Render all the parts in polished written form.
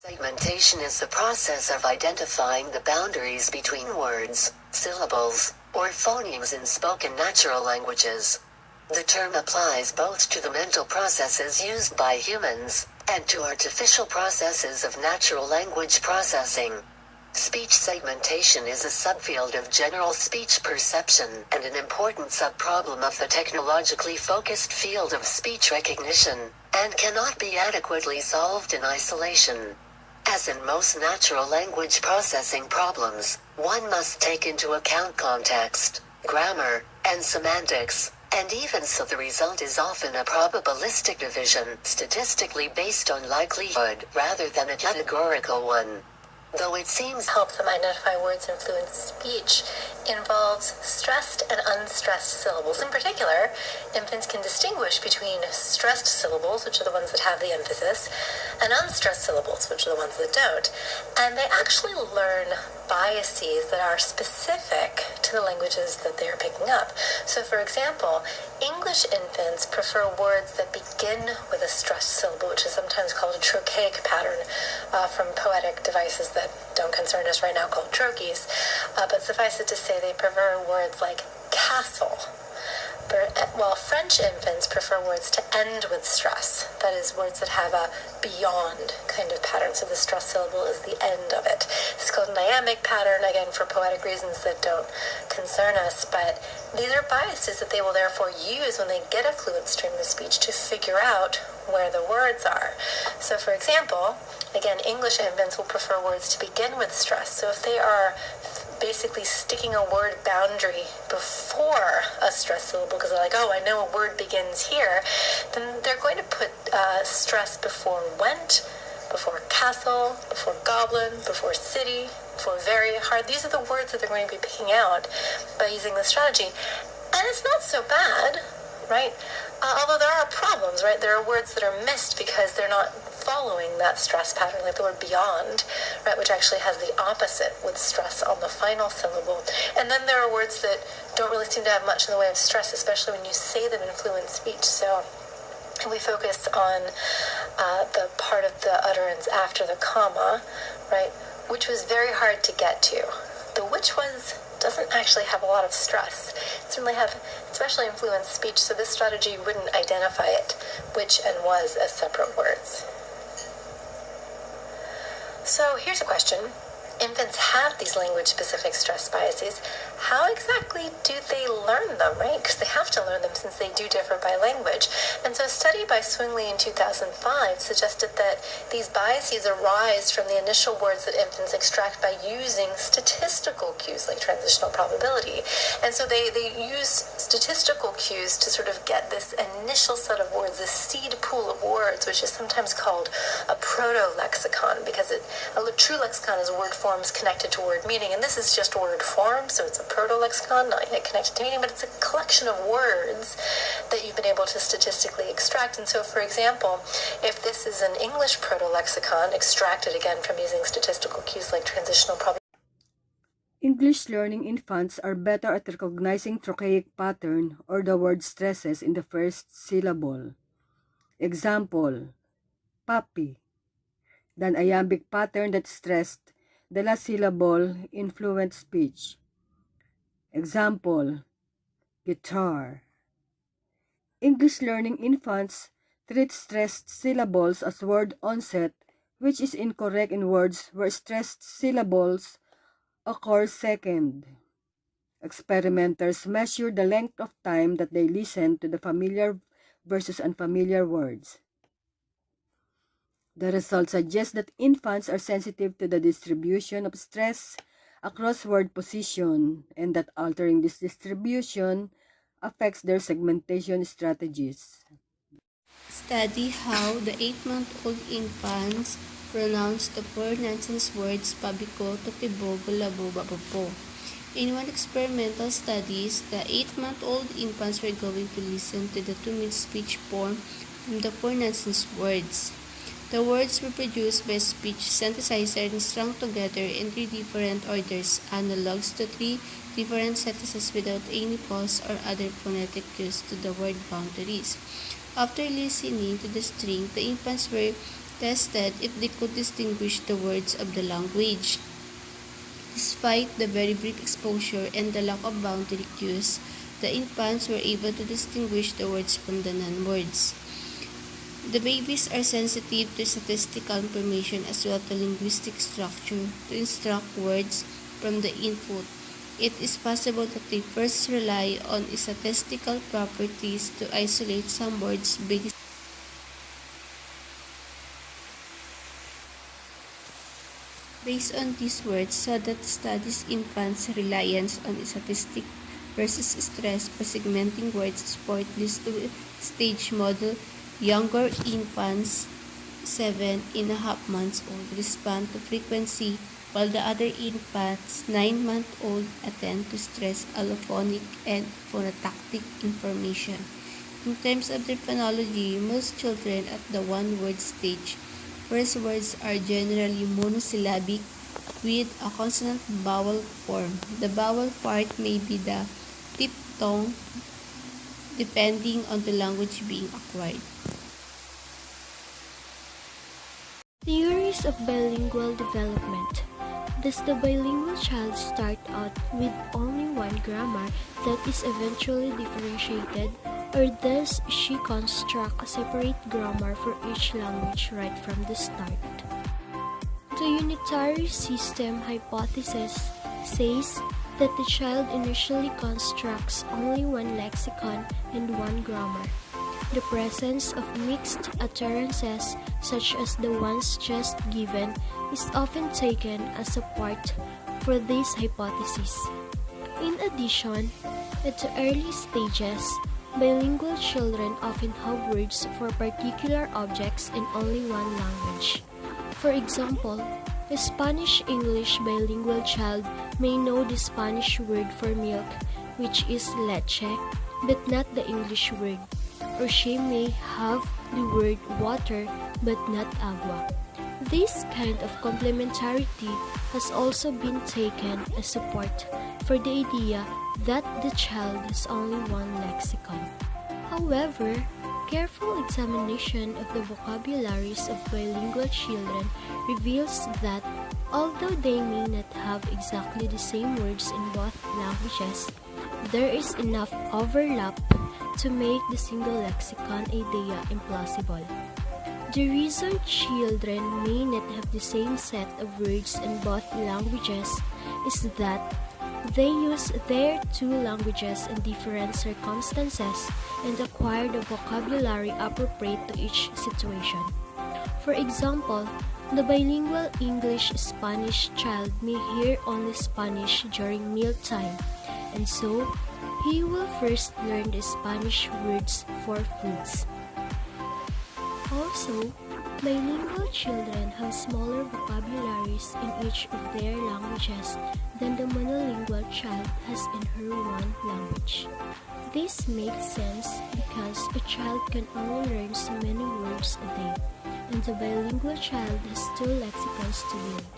Segmentation is the process of identifying the boundaries between words, syllables, or phonemes in spoken natural languages. The term applies both to the mental processes used by humans, and to artificial processes of natural language processing. Speech segmentation is a subfield of general speech perception and an important subproblem of the technologically focused field of speech recognition, and cannot be adequately solved in isolation. As in most natural language processing problems, one must take into account context, grammar, and semantics, and even so the result is often a probabilistic division, statistically based on likelihood rather than a categorical one. Though it seems help them identify words in fluent speech involves stressed and unstressed syllables. In particular, infants can distinguish between stressed syllables, which are the ones that have the emphasis, and unstressed syllables, which are the ones that don't. And they actually learn biases that are specific to the languages that they're picking up. So, for example, English infants prefer words that begin with a stressed syllable, which is sometimes called a trochaic pattern from poetic devices that don't concern us right now called trochees. But suffice it to say, they prefer words like castle. While French infants prefer words to end with stress, that is, words that have a beyond kind of pattern, so the stress syllable is the end of it. It's called an iambic pattern, again, for poetic reasons that don't concern us, but these are biases that they will therefore use when they get a fluent stream of speech to figure out where the words are. So, for example, again, English infants will prefer words to begin with stress, so if they are basically sticking a word boundary before a stress syllable because they're like, oh, I know a word begins here, then they're going to put stress before went, before castle, before goblin, before city, before very hard. These are the words that they're going to be picking out by using this strategy. And it's not so bad, right? Although there are problems, right? There are words that are missed because they're not following that stress pattern, like the word beyond, right, which actually has the opposite with stress on the final syllable. And then there are words that don't really seem to have much in the way of stress, especially when you say them in fluent speech. So we focus on the part of the utterance after the comma, right, which was very hard to get to. The which was doesn't actually have a lot of stress. It certainly have, especially in fluent speech, so this strategy wouldn't identify it, which and was, as separate words. So here's a question. Infants have these language-specific stress biases. How exactly do they learn them, right? Because they have to learn them since they do differ by language. And so a study by Swingley in 2005 suggested that these biases arise from the initial words that infants extract by using statistical cues like transitional probability. And so they use statistical cues to sort of get this initial set of words, this seed pool of words, which is sometimes called a proto-lexicon, because a true lexicon is word forms connected to word meaning, and this is just word form, so it's a proto-lexicon, not yet connected to meaning, but it's a collection of words that you've been able to statistically extract. And so, for example, if this is an English proto-lexicon extracted again from using statistical cues like transitional probability, English learning infants are better at recognizing trochaic pattern or the word stresses in the first syllable. Example, puppy, than iambic pattern that stressed the last syllable in fluent speech. Example, guitar. English learning infants treat stressed syllables as word onset, which is incorrect in words where stressed syllables occur second. Experimenters measure the length of time that they listen to the familiar versus unfamiliar words. The results suggest that infants are sensitive to the distribution of stress across word position, and that altering this distribution affects their segmentation strategies. Study how the 8-month-old infants pronounce the four nonsense words pabiko, topibo, gulabo, babopo. In one experimental studies, the 8-month-old infants were going to listen to the 2-minute speech form from the four nonsense words. The words were produced by a speech synthesizer and strung together in 3 different orders, analogs to 3 different sentences without any pause or other phonetic cues to the word boundaries. After listening to the string, the infants were tested if they could distinguish the words of the language. Despite the very brief exposure and the lack of boundary cues, the infants were able to distinguish the words from the non-words. The babies are sensitive to statistical information as well as to linguistic structure to instruct words from the input. It is possible that they first rely on statistical properties to isolate some words based on these words, so that studies infants' reliance on statistic versus stress by segmenting words support this two-stage model. Younger infants, 7.5 months old, respond to frequency, while the other infants, 9-month-old, attend to stress, allophonic, and phonotactic information. In terms of their phonology, most children at the one-word stage, first words are generally monosyllabic with a consonant vowel form. The vowel part may be the diphthong depending on the language being acquired. Theories of bilingual development. Does the bilingual child start out with only one grammar that is eventually differentiated, or does she construct a separate grammar for each language right from the start? The unitary system hypothesis says that the child initially constructs only one lexicon and one grammar. The presence of mixed utterances, such as the ones just given, is often taken as support for this hypothesis. In addition, at the early stages, bilingual children often have words for particular objects in only one language. For example, a Spanish-English bilingual child may know the Spanish word for milk, which is leche, but not the English word. Or she may have the word water but not agua. This kind of complementarity has also been taken as support for the idea that the child has only one lexicon. However, careful examination of the vocabularies of bilingual children reveals that although they may not have exactly the same words in both languages, there is enough overlap to make the single lexicon idea implausible. The reason children may not have the same set of words in both languages is that they use their two languages in different circumstances and acquire the vocabulary appropriate to each situation. For example, the bilingual English-Spanish child may hear only Spanish during mealtime, and so he will first learn the Spanish words for foods. Also, bilingual children have smaller vocabularies in each of their languages than the monolingual child has in her one language. This makes sense because a child can only learn so many words a day, and the bilingual child has two lexicons to learn.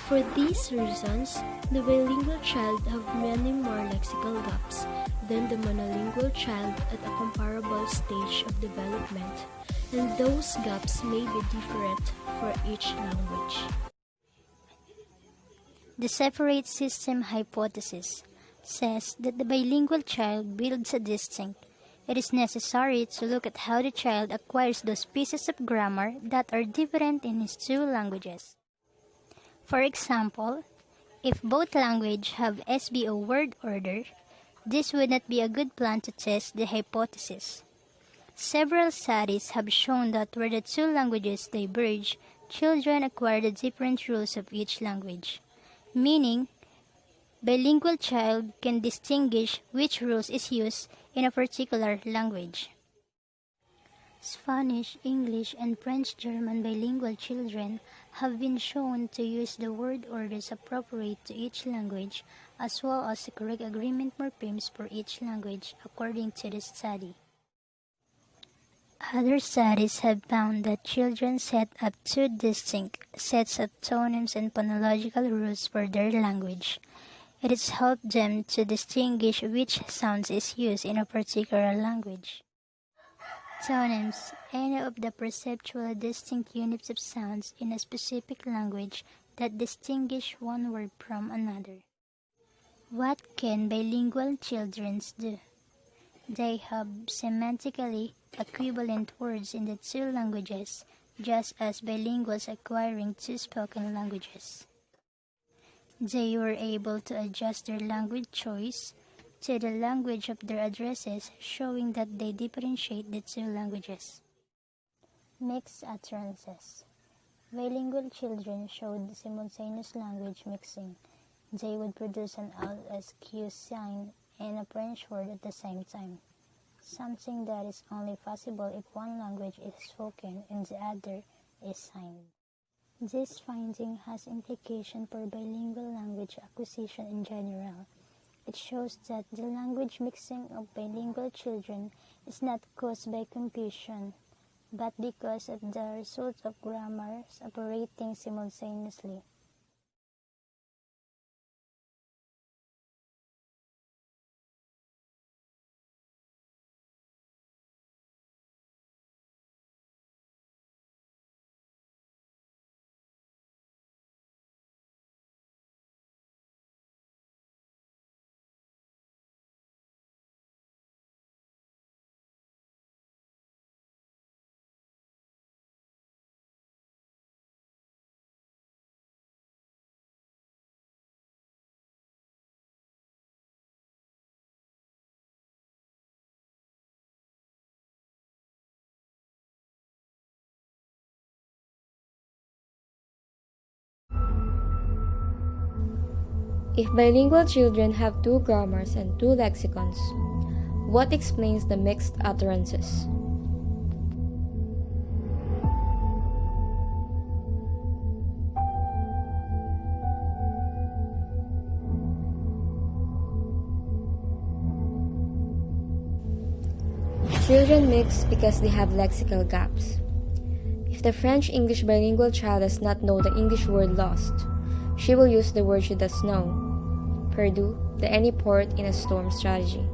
For these reasons, the bilingual child have many more lexical gaps than the monolingual child at a comparable stage of development, and those gaps may be different for each language. The separate system hypothesis says that the bilingual child builds a distinct. It is necessary to look at how the child acquires those pieces of grammar that are different in his two languages. For example, if both languages have SVO word order, this would not be a good plan to test the hypothesis. Several studies have shown that where the two languages diverge, children acquire the different rules of each language, meaning bilingual child can distinguish which rules is used in a particular language. Spanish, English, and French-German bilingual children have been shown to use the word orders appropriate to each language, as well as the correct agreement morphemes for each language, according to the study. Other studies have found that children set up two distinct sets of phonemes and phonological rules for their language. It has helped them to distinguish which sounds is used in a particular language. Tonemes, any of the perceptually distinct units of sounds in a specific language that distinguish one word from another. What can bilingual children do? They have semantically equivalent words in the two languages, just as bilinguals acquiring two spoken languages. They were able to adjust their language choice to the language of their addresses, showing that they differentiate the two languages. Mixed utterances. Bilingual children showed simultaneous language mixing. They would produce an LSQ sign and a French word at the same time, something that is only possible if one language is spoken and the other is signed. This finding has implications for bilingual language acquisition in general. It shows that the language mixing of bilingual children is not caused by confusion, but because of the result of grammars operating simultaneously. If bilingual children have two grammars and two lexicons, what explains the mixed utterances? Children mix because they have lexical gaps. If the French-English bilingual child does not know the English word lost, she will use the word she does know. Purdue, the any port in a storm strategy.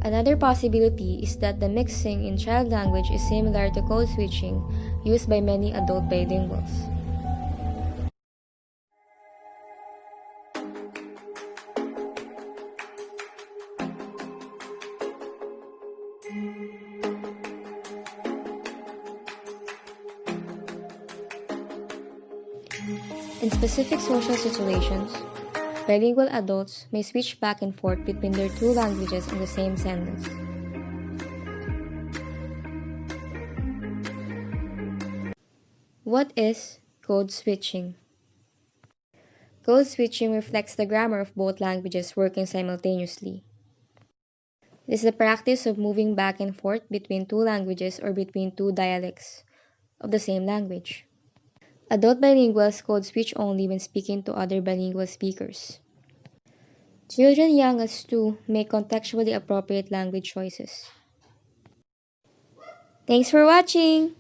Another possibility is that the mixing in child language is similar to code switching used by many adult bilinguals. In specific social situations, bilingual adults may switch back and forth between their two languages in the same sentence. What is code switching? Code switching reflects the grammar of both languages working simultaneously. It is the practice of moving back and forth between two languages or between two dialects of the same language. Adult bilinguals code switch only when speaking to other bilingual speakers. Children young as 2 make contextually appropriate language choices. Thanks for watching!